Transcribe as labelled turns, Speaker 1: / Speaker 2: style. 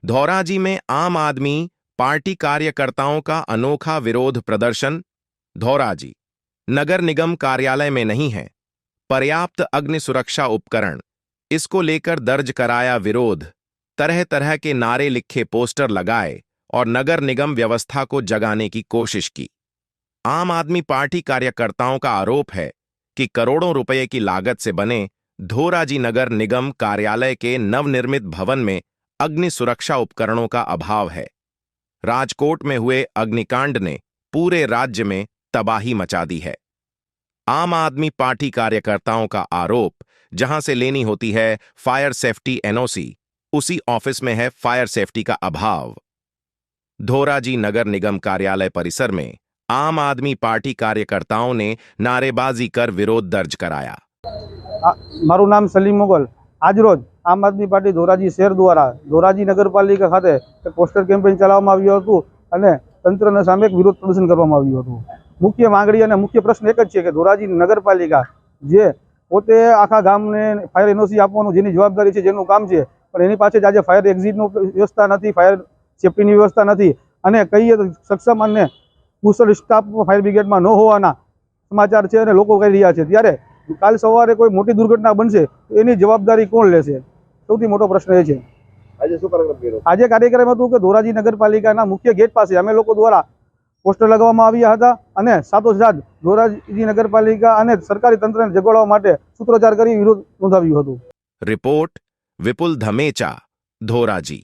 Speaker 1: धौराजी में आम आदमी पार्टी कार्यकर्ताओं का अनोखा विरोध प्रदर्शन। धौराजी नगर निगम कार्यालय में नहीं है पर्याप्त अग्नि सुरक्षा उपकरण, इसको लेकर दर्ज कराया विरोध। तरह तरह के नारे लिखे पोस्टर लगाए और नगर निगम व्यवस्था को जगाने की कोशिश की। आम आदमी पार्टी कार्यकर्ताओं का आरोप है कि करोड़ों रुपए की लागत से बने धौराजी नगर निगम कार्यालय के नवनिर्मित भवन में अग्नि सुरक्षा उपकरणों का अभाव है। राजकोट में हुए अग्निकांड ने पूरे राज्य में तबाही मचा दी है। आम आदमी पार्टी कार्यकर्ताओं का आरोप, जहां से लेनी होती है फायर सेफ्टी एनओसी, उसी ऑफिस में है फायर सेफ्टी का अभाव। धौराजी नगर निगम कार्यालय परिसर में आम आदमी पार्टी कार्यकर्ताओं ने नारेबाजी कर विरोध दर्ज कराया।
Speaker 2: मारू नाम सलीम मुगल। आज रोज आम आदमी पार्टी धोराजी शहर द्वारा धोराजी नगरपालिका खाते पोस्टर केम्पेन चलाववामां આવ્યું હતું અને તંત્રના સામે એક વિરોધ પ્રદર્શન કરવામાં આવ્યું હતું। મુખ્ય માંગણી અને મુખ્ય પ્રશ્ન એક જ છે કે ધોરાજી નગરપાલિકા જે પોતે આખા ગામને ફાયર એનઓસી આપવાનું જેની જવાબદારી છે, જેનું કામ છે, પણ એની પાસે આજે ફાયર એક્ઝિટની વ્યવસ્થા નથી, ફાયર સેફ્ટીની વ્યવસ્થા નથી અને કહીએ તો સક્ષમ અને કુશળ સ્ટાફ ફાયર બ્રિગેડમાં ન હોવાના સમાચાર છે અને લોકો કહી રહ્યા છે। ત્યારે કાલ સવારે કોઈ મોટી દુર્ઘટના બનશે તો એની જવાબદારી કોણ લેશે? સૌથી મોટો પ્રશ્ન એ છે। આજે કાર્યક્રમ હતું કે ધોરાજી નગરપાલિકાના મુખ્ય ગેટ પાસે અમે લોકો દ્વારા પોસ્ટર લગાવવામાં આવ્યા હતા અને સાથોસાથ ધોરાજી નગરપાલિકા અને સરકારી તંત્રને જગાડવા માટે સૂત્રોચ્ચાર કરી વિરોધ નોંધાવ્યું હતું।
Speaker 1: રિપોર્ટ વિપુલ ધમેચા, ધોરાજી।